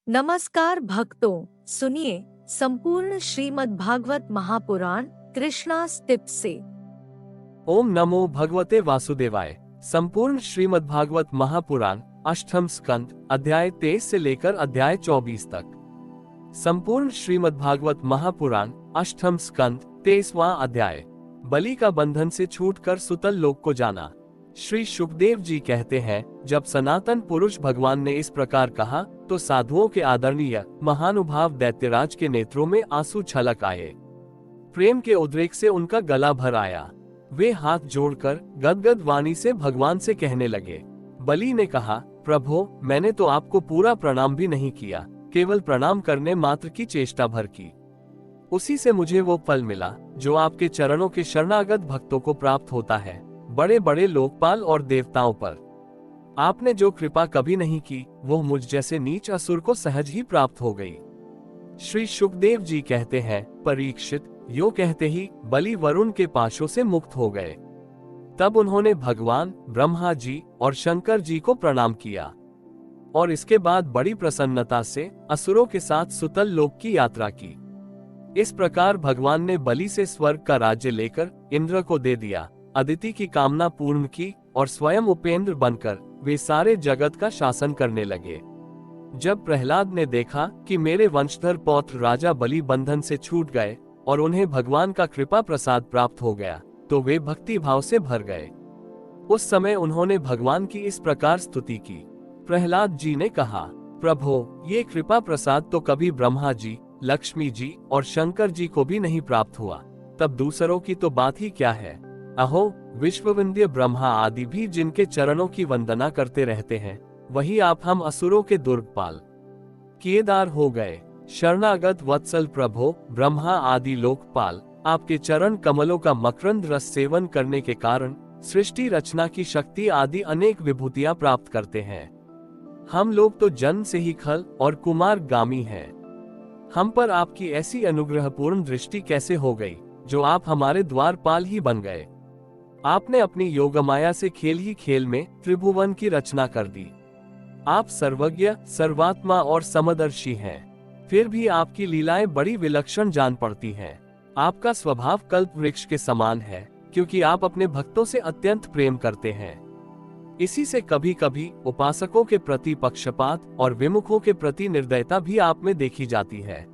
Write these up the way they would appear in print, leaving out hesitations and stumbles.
नमस्कार भक्तों, सुनिए संपूर्ण श्रीमद् भागवत महापुराण कृष्णा टिप्स से। ओम नमो भगवते वासुदेवाय। संपूर्ण श्रीमद् भागवत महापुराण अष्टम स्कंद अध्याय 23 से लेकर अध्याय 24 तक। संपूर्ण श्रीमद् भागवत महापुराण अष्टम स्कंद 23वां अध्याय। बलि का बंधन से छूटकर सुतल लोक को जाना। श्री सुखदेव जी कहते हैं, जब सनातन पुरुष भगवान ने इस प्रकार कहा तो साधुओं के आदरणीय महानुभाव दैत्यराज के नेत्रों में आंसू छलक आए। प्रेम के उद्रेक से उनका गला भर आया। वे हाथ जोड़कर गदगद वाणी से भगवान से कहने लगे। बलि ने कहा, प्रभो, मैंने तो आपको पूरा प्रणाम भी नहीं किया, केवल प्रणाम करने मात्र की चेष्टा भर की। उसी से मुझे वो फल मिला जो आपके चरणों के शरणागत भक्तों को प्राप्त होता है, बड़े बड़े लोकपाल और देवताओं पर। आपने जो कृपा कभी नहीं की, वो मुझ जैसे नीच असुर को सहज ही प्राप्त हो गई। श्री सुखदेव जी कहते हैं, परीक्षित, यो कहते ही बलि वरुण के पाशों से मुक्त हो गए। तब उन्होंने भगवान ब्रह्मा जी और शंकर जी को प्रणाम किया और इसके बाद बड़ी प्रसन्नता से असुरों के साथ सुतल लोक की यात्रा की। इस प्रकार भगवान ने बलि से स्वर्ग का राज्य लेकर इंद्र को दे दिया, अदिति की कामना पूर्ण की और स्वयं उपेंद्र बनकर वे सारे जगत का शासन करने लगे। जब प्रहलाद ने देखा कि मेरे वंशधर पौत्र राजा बलि बंधन से छूट गए और उन्हें भगवान का कृपा प्रसाद प्राप्त हो गया, तो वे भक्ति भाव से भर गए। उस समय उन्होंने भगवान की इस प्रकार स्तुति की। प्रहलाद जी ने कहा, प्रभो, ये कृपा प्रसाद तो कभी ब्रह्मा जी, लक्ष्मी जी और शंकर जी को भी नहीं प्राप्त हुआ, तब दूसरों की तो बात ही क्या है। अहो, विश्ववंद्य ब्रह्मा आदि भी जिनके चरणों की वंदना करते रहते हैं, वही आप हम असुरों के दुर्गपाल किएदार हो गए। शरणागत वत्सल प्रभो ब्रह्मा आदि लोकपाल आपके चरण कमलों का मकरंद रस सेवन करने के कारण सृष्टि रचना की शक्ति आदि अनेक विभूतियां प्राप्त करते हैं। हम लोग तो जन्म से ही खल और कुमार गामी हैं। हम पर आपकी ऐसी अनुग्रहपूर्ण दृष्टि कैसे हो गई, जो आप हमारे द्वारपाल ही बन गए। आपने अपनी योगमाया से खेल ही खेल में त्रिभुवन की रचना कर दी। आप सर्वज्ञ, सर्वात्मा और समदर्शी हैं। फिर भी आपकी लीलाएं बड़ी विलक्षण जान पड़ती हैं। आपका स्वभाव कल्प वृक्ष के समान है, क्योंकि आप अपने भक्तों से अत्यंत प्रेम करते हैं। इसी से कभी कभी उपासकों के प्रति पक्षपात और विमुखों के प्रति निर्दयता भी आप में देखी जाती है।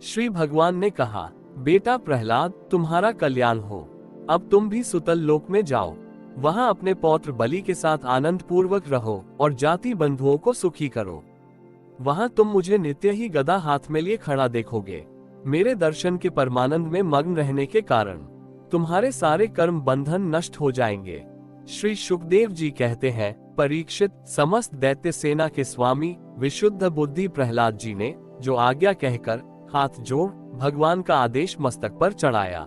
श्री भगवान ने कहा, बेटा प्रहलाद, तुम्हारा कल्याण हो। अब तुम भी सुतल लोक में जाओ, वहां अपने पौत्र बलि के साथ आनंद पूर्वक रहो और जाति बंधुओं को सुखी करो। वहां तुम मुझे नित्य ही गदा हाथ में लिए खड़ा देखोगे। मेरे दर्शन के परमानंद में मग्न रहने के कारण तुम्हारे सारे कर्म बंधन नष्ट हो जाएंगे। श्री सुखदेव जी कहते हैं, परीक्षित, समस्त दैत्य सेना के स्वामी विशुद्ध बुद्धि प्रहलाद जी ने जो आज्ञा कहकर हाथ जोड़ भगवान का आदेश मस्तक पर चढ़ाया।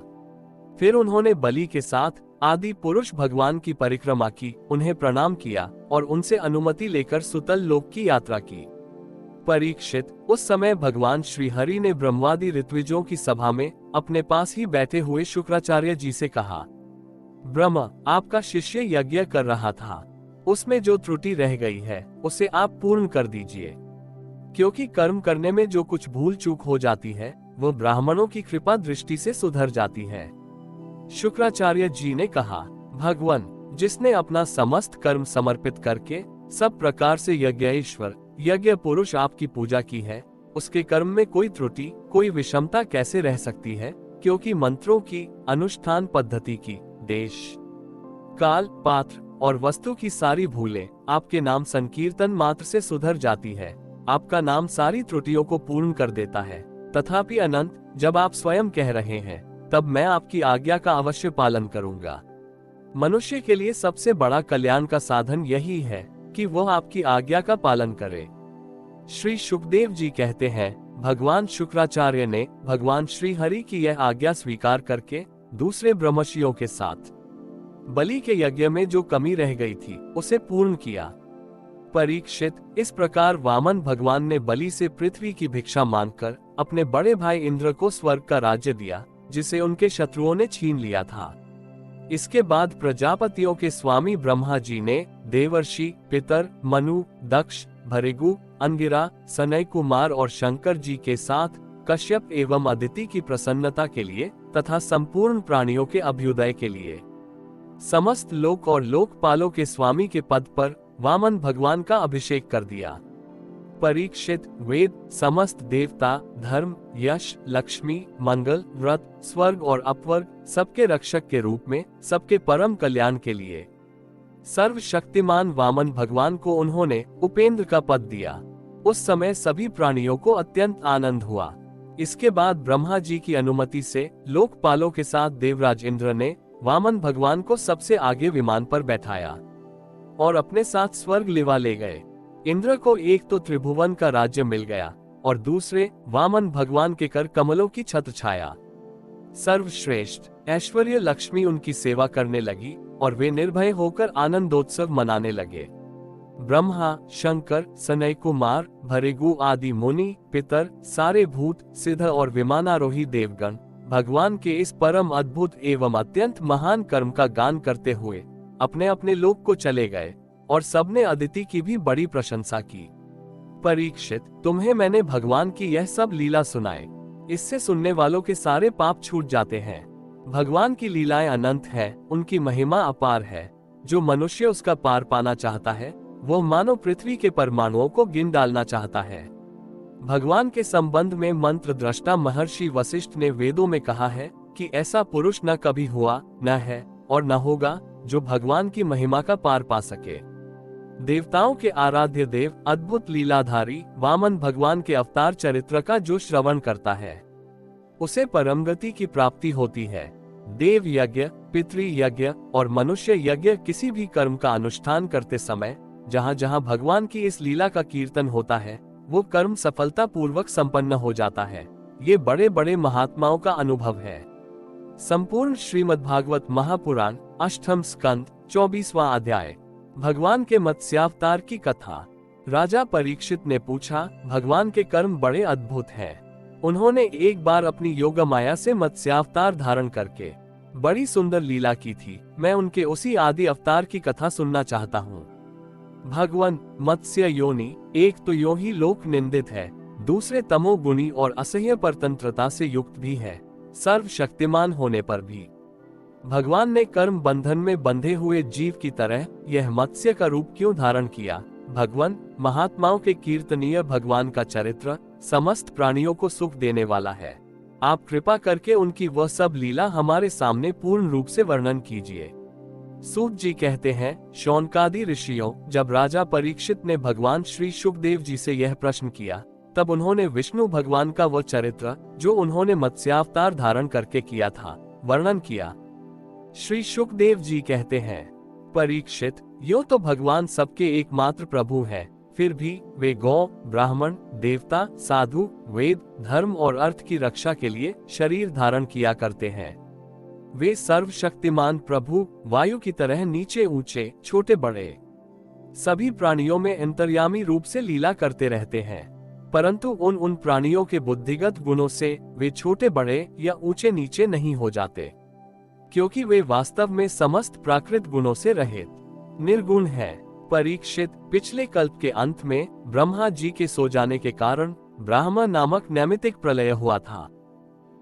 फिर उन्होंने बलि के साथ आदि पुरुष भगवान की परिक्रमा की, उन्हें प्रणाम किया और उनसे अनुमति लेकर सुतल लोक की यात्रा की। परीक्षित, उस समय भगवान श्री हरि ने ब्रह्मादि ऋत्विजों की सभा में अपने पास ही बैठे हुए शुक्राचार्य जी से कहा, ब्रह्म, आपका शिष्य यज्ञ कर रहा था, उसमें जो त्रुटि रह गई है उसे आप पूर्ण कर दीजिए। क्योंकि कर्म करने में जो कुछ भूल चूक हो जाती है, वो ब्राह्मणों की कृपा दृष्टि से सुधर जाती है। शुक्राचार्य जी ने कहा, भगवान, जिसने अपना समस्त कर्म समर्पित करके सब प्रकार से यज्ञेश्वर यज्ञ पुरुष आपकी पूजा की है, उसके कर्म में कोई त्रुटि, कोई विषमता कैसे रह सकती है। क्योंकि मंत्रों की, अनुष्ठान पद्धति की, देश काल, पात्र और वस्तु की सारी भूलें आपके नाम संकीर्तन मात्र से सुधर जाती है। आपका नाम सारी त्रुटियों को पूर्ण कर देता है। तथापि अनंत, जब आप स्वयं कह रहे हैं, तब मैं आपकी आज्ञा का अवश्य पालन करूंगा। मनुष्य के लिए सबसे बड़ा कल्याण का साधन यही है कि वह आपकी आज्ञा का पालन करे। श्री सुखदेव जी कहते हैं, भगवान शुक्राचार्य ने भगवान श्री हरि की यह आज्ञा स्वीकार करके दूसरे ब्रह्मर्षियों के साथ बलि के यज्ञ में जो कमी रह गई थी उसे पूर्ण किया। परीक्षित, इस प्रकार वामन भगवान ने बलि से पृथ्वी की भिक्षा मांगकर अपने बड़े भाई इंद्र को स्वर्ग का राज्य दिया, जिसे उनके शत्रुओं ने छीन लिया था। इसके बाद प्रजापतियों के स्वामी ब्रह्मा जी ने देवर्षि, पितर, मनु, दक्ष, भृगु, अंगिरा, सनय कुमार और शंकर जी के साथ कश्यप एवं अदिति की प्रसन्नता के लिए तथा संपूर्ण प्राणियों के अभ्युदय के लिए समस्त लोक और लोकपालों के स्वामी के पद पर वामन भगवान का अभिषेक कर दिया। परीक्षित, वेद, समस्त देवता, धर्म, यश, लक्ष्मी, मंगल, व्रत, स्वर्ग और अपवर्ग सबके रक्षक के रूप में सबके परम कल्याण के लिए सर्वशक्तिमान वामन भगवान को उन्होंने उपेंद्र का पद दिया। उस समय सभी प्राणियों को अत्यंत आनंद हुआ। इसके बाद ब्रह्मा जी की अनुमति से लोकपालों के साथ देवराज इंद्र ने वामन भगवान को सबसे आगे विमान पर बैठाया और अपने साथ स्वर्ग लेवा ले गए। इंद्र को एक तो त्रिभुवन का राज्य मिल गया और दूसरे वामन भगवान के कर कमलों की छत्र छाया। सर्वश्रेष्ठ ऐश्वर्य लक्ष्मी उनकी सेवा करने लगी और वे निर्भय होकर आनंदोत्सव मनाने लगे। ब्रह्मा, शंकर, सनय कुमार, भृगु आदि मुनि, पितर, सारे भूत, सिद्ध और विमानारोही देवगण भगवान के इस परम अद्भुत एवं अत्यंत महान कर्म का गान करते हुए अपने अपने लोक को चले गए और सबने अदिति की भी बड़ी प्रशंसा की। परीक्षित, तुम्हें मैंने भगवान की यह सब लीला सुनाए, इससे सुनने वालों के सारे पाप छूट जाते हैं। भगवान की लीलाएं अनंत है, उनकी महिमा अपार है। जो मनुष्य उसका पार पाना चाहता है वो मानो पृथ्वी के परमाणुओं को गिन डालना चाहता है। भगवान के संबंध में मंत्र दृष्टा महर्षि वशिष्ठ ने वेदों में कहा है कि ऐसा पुरुष न कभी हुआ, न है और न होगा जो भगवान की महिमा का पार पा सके। देवताओं के आराध्य देव अद्भुत लीलाधारी वामन भगवान के अवतार चरित्र का जो श्रवण करता है उसे परमगति की प्राप्ति होती है। देव यज्ञ, पितृ यज्ञ और मनुष्य यज्ञ किसी भी कर्म का अनुष्ठान करते समय जहाँ जहाँ भगवान की इस लीला का कीर्तन होता है वो कर्म सफलता पूर्वक संपन्न हो जाता है। ये बड़े बड़े महात्माओं का अनुभव है। संपूर्ण श्रीमद्भागवत महापुराण अष्टम स्कंद 24वां अध्याय। भगवान के मत्स्यावतार की कथा। राजा परीक्षित ने पूछा, भगवान के कर्म बड़े अद्भुत हैं। उन्होंने एक बार अपनी योग माया से मत्स्यावतार धारण करके बड़ी सुंदर लीला की थी। मैं उनके उसी आदि अवतार की कथा सुनना चाहता हूँ। भगवान मत्स्य योनि एक तो यो ही लोक निंदित है, दूसरे तमोगुणी और असह्य परतंत्रता से युक्त भी है। सर्वशक्तिमान होने पर भी भगवान ने कर्म बंधन में बंधे हुए जीव की तरह यह मत्स्य का रूप क्यों धारण किया? भगवान महात्माओं के कीर्तनीय भगवान का चरित्र समस्त प्राणियों को सुख देने वाला है। आप कृपा करके उनकी वह सब लीला हमारे सामने पूर्ण रूप से वर्णन कीजिए। सूत जी कहते हैं, शौनकादि ऋषियों, जब राजा परीक्षित ने भगवान श्री शुकदेव जी से यह प्रश्न किया तब उन्होंने विष्णु भगवान का वह चरित्र जो उन्होंने मत्स्यावतार धारण करके किया था वर्णन किया। श्री शुकदेव जी कहते हैं, परीक्षित, यो तो भगवान सबके एकमात्र प्रभु हैं, फिर भी वे गौ, ब्राह्मण, देवता, साधु, वेद, धर्म और अर्थ की रक्षा के लिए शरीर धारण किया करते हैं। वे सर्वशक्तिमान प्रभु वायु की तरह नीचे ऊंचे, छोटे बड़े सभी प्राणियों में अंतर्यामी रूप से लीला करते रहते हैं, परंतु उन प्राणियों के बुद्धिगत गुणों से वे छोटे बड़े या ऊंचे नीचे नहीं हो जाते, क्योंकि वे वास्तव में समस्त प्राकृत गुणों से रहित निर्गुण हैं। परीक्षित, पिछले कल्प के अंत में ब्रह्मा जी के सो जाने के कारण ब्राह्मण नामक नैमित्तिक प्रलय हुआ था।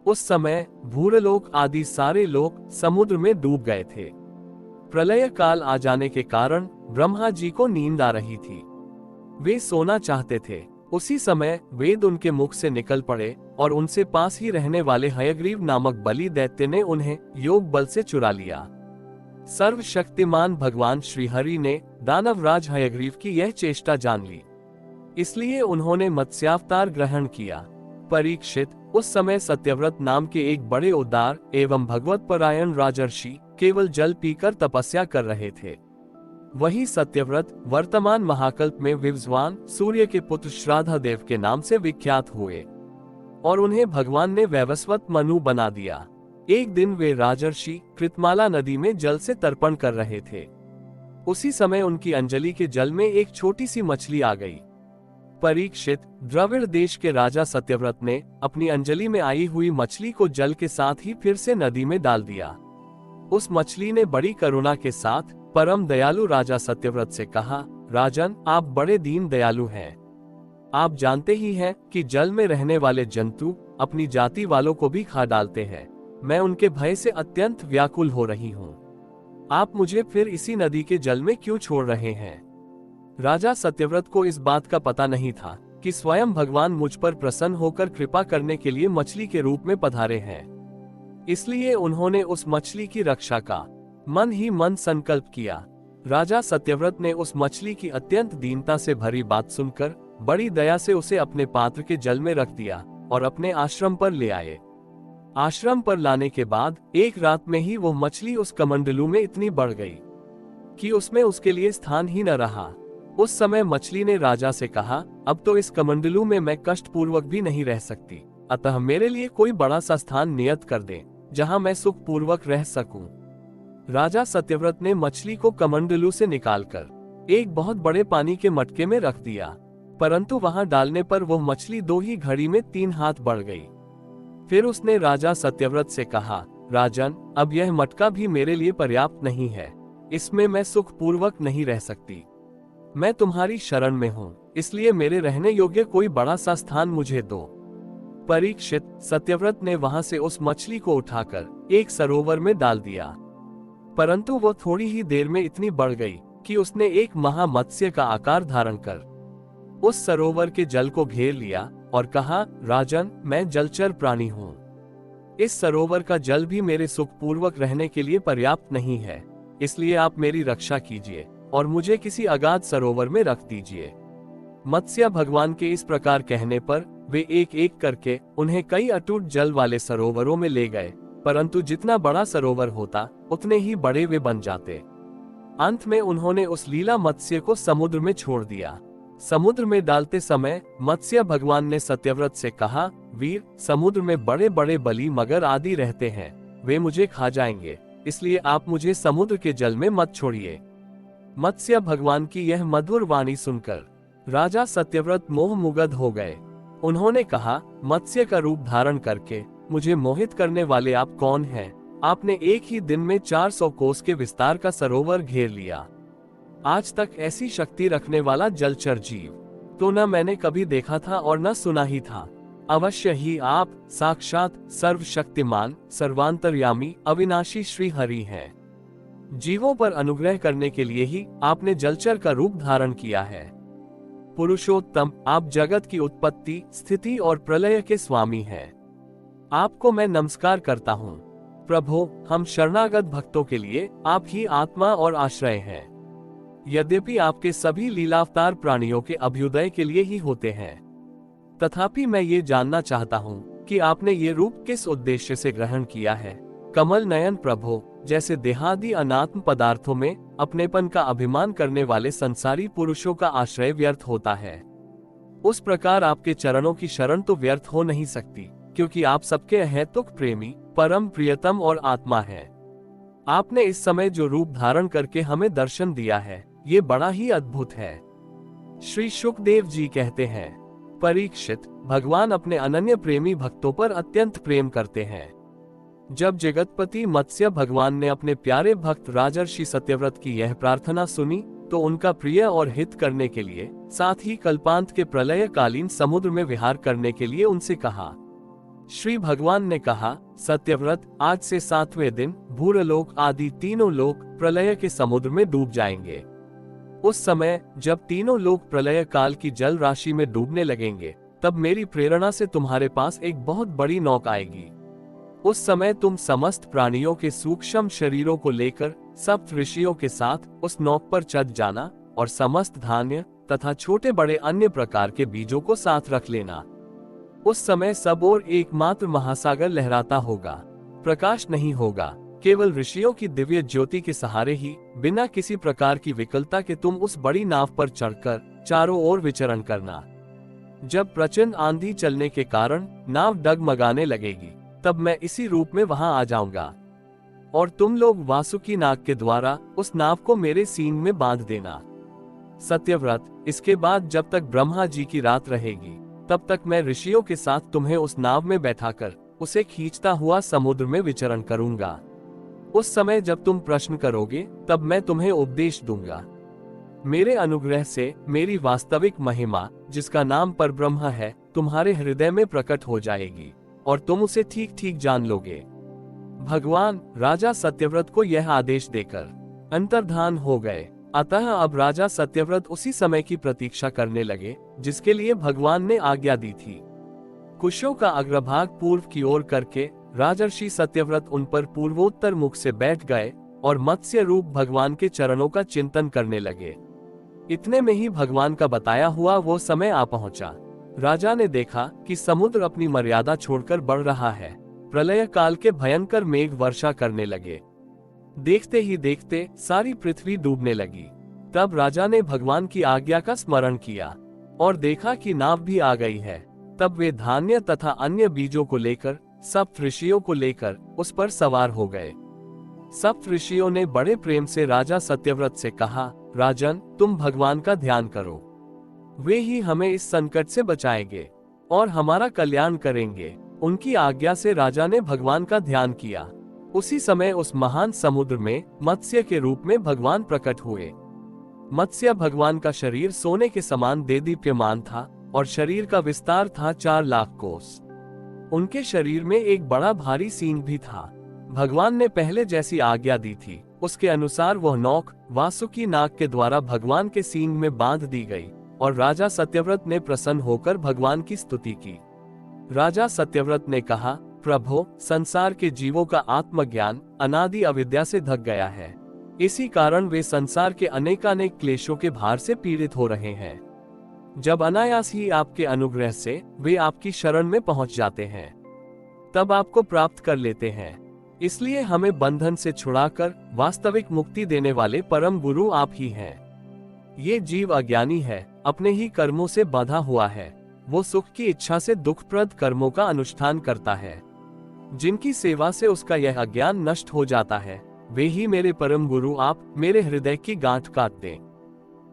उस समय भूरलोक आदि सारे लोक समुद्र में डूब गए थे। प्रलय काल आ जाने के कारण ब्रह्मा जी को नींद आ रही थी। वे सोना चाहते थे। उसी समय वेद उनके मुख से निकल पड़े और उनसे पास ही रहने वाले हयग्रीव नामक बलि दैत्य ने उन्हें योग बल से चुरा लिया। सर्वशक्तिमान भगवान श्रीहरि ने दानवराज हयग्रीव की यह चेष्टा जान ली, इसलिए उन्होंने मत्स्यावतार ग्रहण किया। परीक्षित, उस समय सत्यव्रत नाम के एक बड़े उदार एवं भगवत परायण राजर्षि केवल जल पीकर तपस्या कर रहे थे। वही सत्यव्रत वर्तमान महाकल्प में विवस्वान सूर्य के पुत्र श्राद्धदेव के नाम से विख्यात हुए और उन्हें भगवान ने वैवस्वत मनु बना दिया। एक दिन वे राजर्षि कृतमाला नदी में जल से तर्पण कर रहे थे। उसी समय उनकी अंजलि के जल में एक छोटी सी मछली आ गई। परीक्षित, द्रविड़ देश के राजा सत्यव्रत ने अपनी अंजलि में आई हुई मछली को जल के साथ ही फिर से नदी में डाल दिया। उस मछली ने बड़ी करुणा के साथ परम दयालु राजा सत्यव्रत से कहा, राजन, आप बड़े दीन दयालु हैं। आप जानते ही हैं कि जल में रहने वाले जंतु अपनी जाति वालों को भी खा डालते हैं। मैं उनके भय से अत्यंत व्याकुल हो रही हूँ। आप मुझे फिर इसी नदी के जल में क्यों छोड़ रहे हैं? राजा सत्यव्रत को इस बात का पता नहीं था कि स्वयं भगवान मुझ पर प्रसन्न होकर कृपा करने के लिए मछली के रूप में पधारे हैं। इसलिए उन्होंने उस मछली की रक्षा का मन ही मन संकल्प किया। राजा सत्यव्रत ने उस मछली की अत्यंत दीनता से भरी बात सुनकर बड़ी दया से उसे अपने पात्र के जल में रख दिया और अपने आश्रम पर ले आए। आश्रम पर लाने के बाद एक रात में ही वो मछली उस कमंडलू में इतनी बढ़ गई कि उसमें उसके लिए स्थान ही न रहा। उस समय मछली ने राजा से कहा, अब तो इस कमंडलू में मैं कष्ट पूर्वक भी नहीं रह सकती, अतः मेरे लिए कोई बड़ा सा स्थान नियत कर दे जहां मैं सुख पूर्वक रह सकूं। राजा सत्यव्रत ने मछली को कमंडलू से निकालकर एक बहुत बड़े पानी के मटके में रख दिया, परंतु वहां डालने पर वो मछली 2 ही घड़ी में 3 हाथ बढ़ गई। फिर उसने राजा सत्यव्रत से कहा, राजन, अब यह मटका भी मेरे लिए पर्याप्त नहीं है, इसमें मैं सुख पूर्वक नहीं रह सकती। मैं तुम्हारी शरण में हूँ, इसलिए मेरे रहने योग्य कोई बड़ा सा स्थान मुझे दो। परीक्षित, सत्यव्रत ने वहां से उस मछली को उठाकर एक सरोवर में डाल दिया, परंतु वो थोड़ी ही देर में इतनी बढ़ गई कि उसने एक महामत्स्य का आकार धारण कर उस सरोवर के जल को घेर लिया और कहा, राजन, मैं जलचर प्राणी हूँ। इस सरोवर का जल भी मेरे सुखपूर्वक रहने के लिए पर्याप्त नहीं है, इसलिए आप मेरी रक्षा कीजिए और मुझे किसी अगाध सरोवर में रख दीजिए। मत्स्य भगवान के इस प्रकार कहने पर वे एक एक करके उन्हें कई अटूट जल वाले सरोवरों में ले गए, परंतु जितना बड़ा सरोवर होता उतने ही बड़े वे बन जाते। अंत में उन्होंने उस लीला मत्स्य को समुद्र में छोड़ दिया। समुद्र में डालते समय मत्स्य भगवान ने सत्यव्रत से कहा, वीर, समुद्र में बड़े बड़े बलि, मगर आदि रहते हैं, वे मुझे खा जाएंगे, इसलिए आप मुझे समुद्र के जल में मत छोड़िए। मत्स्य भगवान की यह मधुर वाणी सुनकर राजा सत्यव्रत मोहमुग्ध हो गए। उन्होंने कहा, मत्स्य का रूप धारण करके मुझे मोहित करने वाले आप कौन हैं? आपने एक ही दिन में 400 कोस के विस्तार का सरोवर घेर लिया। आज तक ऐसी शक्ति रखने वाला जलचर जीव तो न मैंने कभी देखा था और न सुना ही था। अवश्य ही आप साक्षात सर्वशक्तिमान, सर्वांतर्यामी, अविनाशी श्री हरि हैं। जीवों पर अनुग्रह करने के लिए ही आपने जलचर का रूप धारण किया है। पुरुषोत्तम, आप जगत की उत्पत्ति, स्थिति और प्रलय के स्वामी हैं। आपको मैं नमस्कार करता हूँ। प्रभो, हम शरणागत भक्तों के लिए आप ही आत्मा और आश्रय हैं। यद्यपि आपके सभी लीलावतार प्राणियों के अभ्युदय के लिए ही होते हैं, तथापि मैं ये जानना चाहता हूँ कि आपने ये रूप किस उद्देश्य से ग्रहण किया है। कमल नयन प्रभो, जैसे देहादि अनात्म पदार्थों में अपनेपन का अभिमान करने वाले संसारी पुरुषों का आश्रय व्यर्थ होता है, उस प्रकार आपके चरणों की शरण तो व्यर्थ हो नहीं सकती, क्योंकि आप सबके अहेतुक प्रेमी, परम प्रियतम और आत्मा है। आपने इस समय जो रूप धारण करके हमें दर्शन दिया है, ये बड़ा ही अद्भुत है। श्री शुकदेव जी कहते हैं, परीक्षित, भगवान अपने अनन्य प्रेमी भक्तों पर अत्यंत प्रेम करते हैं। जब जगतपति मत्स्य भगवान ने अपने प्यारे भक्त राजर्षि सत्यव्रत की यह प्रार्थना सुनी, तो उनका प्रिय और हित करने के लिए, साथ ही कल्पांत के प्रलय कालीन समुद्र में विहार करने के लिए उनसे कहा। श्री भगवान ने कहा, सत्यव्रत, आज से 7वें दिन भूरलोक आदि तीनों लोक प्रलय के समुद्र में डूब जाएंगे। उस समय जब तीनों लोक प्रलय काल की जल राशि में डूबने लगेंगे, तब मेरी प्रेरणा से तुम्हारे पास एक बहुत बड़ी नौक आएगी। उस समय तुम समस्त प्राणियों के सूक्ष्म शरीरों को लेकर सप्त ऋषियों के साथ उस नौक पर चढ़ जाना और समस्त धान्य तथा छोटे बड़े अन्य प्रकार के बीजों को साथ रख लेना। उस समय सब ओर एकमात्र महासागर लहराता होगा, प्रकाश नहीं होगा, केवल ऋषियों की दिव्य ज्योति के सहारे ही बिना किसी प्रकार की विकलता के तुम उस बड़ी नाव पर चढ़कर चारों ओर विचरण करना। जब प्रचंड आंधी चलने के कारण नाव डगमगाने लगेगी, तब मैं इसी रूप में वहां आ जाऊंगा और तुम लोग वासुकी नाग के द्वारा उस नाव को मेरे सींग में बांध देना। सत्यव्रत, इसके बाद जब तक ब्रह्मा जी की रात रहेगी, तब तक मैं ऋषियों के साथ तुम्हें उस नाव में बैठाकर उसे खींचता हुआ समुद्र में विचरण करूंगा। उस समय जब तुम प्रश्न करोगे, तब मैं तुम्हें उपदेश दूंगा। मेरे अनुग्रह से मेरी वास्तविक महिमा, जिसका नाम परब्रह्म है, तुम्हारे हृदय में प्रकट हो जाएगी और तुम उसे ठीक ठीक जान लोगे। भगवान राजा सत्यव्रत को यह आदेश देकर अंतर्धान हो गए। अतः अब राजा सत्यव्रत उसी समय की प्रतीक्षा करने लगे जिसके लिए भगवान ने आज्ञा दी थी। कुशों का अग्रभाग पूर्व की ओर करके राजर्षि सत्यव्रत उन पर पूर्वोत्तर मुख से बैठ गए और मत्स्य रूप भगवान के चरणों का चिंतन करने लगे। इतने में ही भगवान का बताया हुआ वो समय आ पहुंचा। राजा ने देखा कि समुद्र अपनी मर्यादा छोड़कर बढ़ रहा है। प्रलय काल के भयंकर मेघ वर्षा करने लगे। देखते ही देखते सारी पृथ्वी डूबने लगी। तब राजा ने भगवान की आज्ञा का स्मरण किया और देखा कि नाव भी आ गई है। तब वे धान्य तथा अन्य बीजों को लेकर सप्त ऋषियों को लेकर उस पर सवार हो गए। सप्त ऋषियों ने बड़े प्रेम से राजा सत्यव्रत से कहा, राजन, तुम भगवान का ध्यान करो, वे ही हमें इस संकट से बचाएंगे और हमारा कल्याण करेंगे। उनकी आज्ञा से राजा ने भगवान का ध्यान किया। उसी समय उस महान समुद्र में मत्स्य के रूप में भगवान प्रकट हुए। मत्स्य भगवान का शरीर सोने के समान देदीप्यमान था और शरीर का विस्तार था 4 लाख कोस। उनके शरीर में एक बड़ा भारी सींग भी था। भगवान ने पहले जैसी आज्ञा दी थी उसके अनुसार वह नौक वासुकी नाग के द्वारा भगवान के सींग में बांध दी गई और राजा सत्यव्रत ने प्रसन्न होकर भगवान की स्तुति की। राजा सत्यव्रत ने कहा, प्रभो, संसार के जीवों का आत्मज्ञान अनादि अविद्या से ढक गया है। इसी कारण वे संसार के अनेकानेक क्लेशों के भार से पीड़ित हो रहे हैं। जब अनायास ही आपके अनुग्रह से वे आपकी शरण में पहुंच जाते हैं, तब आपको प्राप्त कर लेते हैं। इसलिए हमें बंधन से छुड़ाकर वास्तविक मुक्ति देने वाले परम गुरु आप ही हैं। ये जीव अज्ञानी है, अपने ही कर्मों से बंधा हुआ है। वो सुख की इच्छा से दुखप्रद कर्मों का अनुष्ठान करता है। जिनकी सेवा से उसका यह अज्ञान नष्ट हो जाता है, वे ही मेरे परम गुरु आप मेरे हृदय की गांठ काट दें।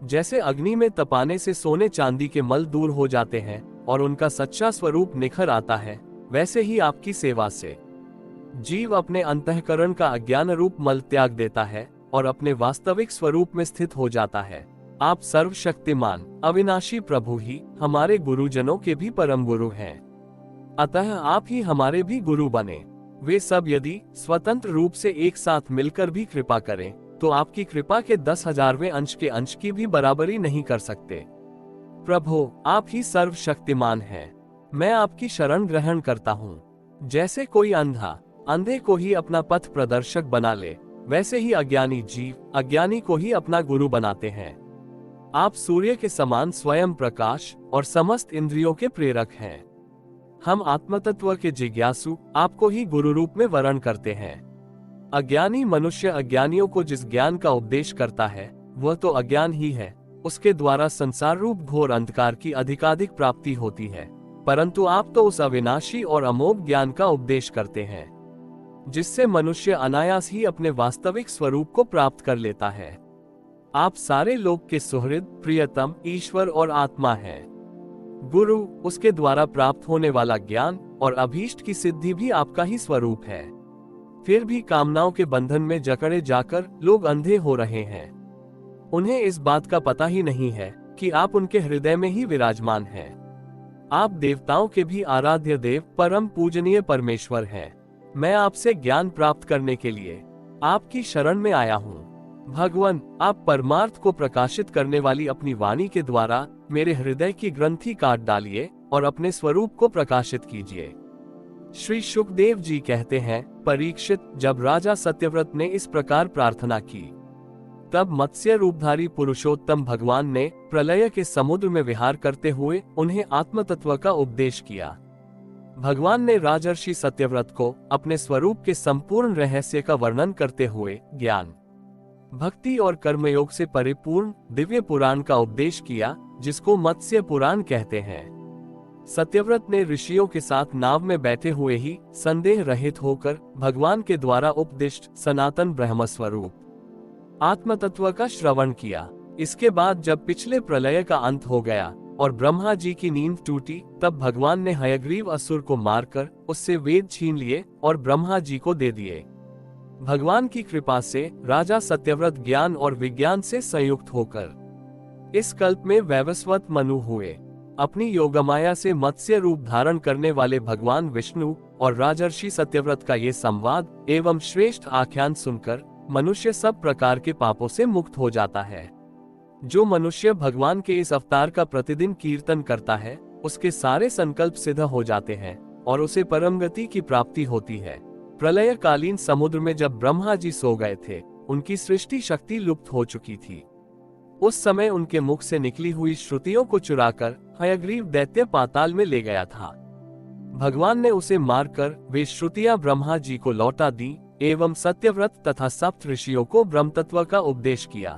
जैसे अग्नि में तपाने से सोने चांदी के मल दूर हो जाते हैं और उनका सच्चा स्वरूप निखर आता है, वैसे ही आपकी सेवा से जीव अपने अंतःकरण का अज्ञान रूप मल त्याग देता है और अपने वास्तविक स्वरूप में स्थित हो जाता है। आप सर्वशक्तिमान अविनाशी प्रभु ही हमारे गुरुजनों के भी परम गुरु हैं। अतः आप ही हमारे भी गुरु बने। वे सब यदि स्वतंत्र रूप से एक साथ मिलकर भी कृपा करें तो आपकी कृपा के 10,000वें अंश के अंश की भी बराबरी नहीं कर सकते। प्रभु, आप ही सर्वशक्तिमान हैं। मैं आपकी शरण ग्रहण करता हूँ। जैसे कोई अंधा अंधे को ही अपना पथ प्रदर्शक बना ले, वैसे ही अज्ञानी जीव अज्ञानी को ही अपना गुरु बनाते हैं। आप सूर्य के समान स्वयं प्रकाश और समस्त इंद्रियों के प्रेरक हैं। हम आत्मतत्व के जिज्ञासु आपको ही गुरु रूप में वर्ण करते हैं। अज्ञानी मनुष्य अज्ञानियों को जिस ज्ञान का उपदेश करता है वह तो अज्ञान ही है। उसके द्वारा संसार रूप घोर अंधकार की अधिकाधिक प्राप्ति होती है, परंतु आप तो उस अविनाशी और अमोघ ज्ञान का उपदेश करते हैं जिससे मनुष्य अनायास ही अपने वास्तविक स्वरूप को प्राप्त कर लेता है। आप सारे लोक के सुहृद, प्रियतम, ईश्वर और आत्मा हैं। गुरु, उसके द्वारा प्राप्त होने वाला ज्ञान और अभीष्ट की सिद्धि भी आपका ही स्वरूप है। फिर भी कामनाओं के बंधन में जकड़े जाकर लोग अंधे हो रहे हैं। उन्हें इस बात का पता ही नहीं है कि आप उनके हृदय में ही विराजमान हैं। आप देवताओं के भी आराध्य देव, परम पूजनीय परमेश्वर हैं। मैं आपसे ज्ञान प्राप्त करने के लिए आपकी शरण में आया हूँ। भगवान, आप परमार्थ को प्रकाशित करने वाली अपनी वाणी के द्वारा मेरे हृदय की ग्रंथि काट डालिए और अपने स्वरूप को प्रकाशित कीजिए। श्री शुकदेव जी कहते हैं, परीक्षित, जब राजा सत्यव्रत ने इस प्रकार प्रार्थना की, तब मत्स्य रूपधारी पुरुषोत्तम भगवान ने प्रलय के समुद्र में विहार करते हुए उन्हें आत्मतत्व का उपदेश किया। भगवान ने राजर्षि सत्यव्रत को अपने स्वरूप के संपूर्ण रहस्य का वर्णन करते हुए ज्ञान, भक्ति और कर्मयोग से परिपूर्ण दिव्य पुराण का उपदेश किया, जिसको मत्स्य पुराण कहते हैं। सत्यव्रत ने ऋषियों के साथ नाव में बैठे हुए ही संदेह रहित होकर भगवान के द्वारा उपदिष्ट सनातन ब्रह्म स्वरूप आत्मतत्व का श्रवण किया। इसके बाद जब पिछले प्रलय का अंत हो गया और ब्रह्मा जी की नींद टूटी, तब भगवान ने हयग्रीव असुर को मारकर उससे वेद छीन लिए और ब्रह्मा जी को दे दिए। भगवान की कृपा से राजा सत्यव्रत ज्ञान और विज्ञान से संयुक्त होकर इस कल्प में वैवस्वत मनु हुए। अपनी योगमाया से मत्स्य रूप धारण करने वाले भगवान विष्णु और राजर्षि सत्यव्रत का ये संवाद एवं श्रेष्ठ आख्यान सुनकर मनुष्य सब प्रकार के पापों से मुक्त हो जाता है। जो मनुष्य भगवान के इस अवतार का प्रतिदिन कीर्तन करता है, उसके सारे संकल्प सिद्ध हो जाते हैं और उसे परम गति की प्राप्ति होती है। प्रलय कालीन समुद्र में जब ब्रह्मा जी सो गए थे, उनकी सृष्टि शक्ति लुप्त हो चुकी थी। उस समय उनके मुख से निकली हुई श्रुतियों को चुराकर हयग्रीव दैत्य पाताल में ले गया था। भगवान ने उसे मारकर वे श्रुतियां ब्रह्मा जी को लौटा दी एवं सत्यव्रत तथा सप्त ऋषियों को ब्रह्म तत्व का उपदेश किया।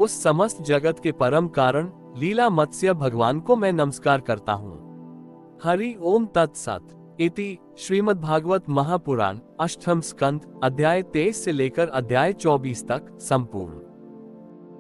उस समस्त जगत के परम कारण लीला मत्स्य भगवान को मैं नमस्कार करता हूँ। हरि ओम तत्सत। इति श्रीमद्भागवत महापुराण अष्टम स्कंद अध्याय 23 से लेकर अध्याय 24 तक संपूर्ण।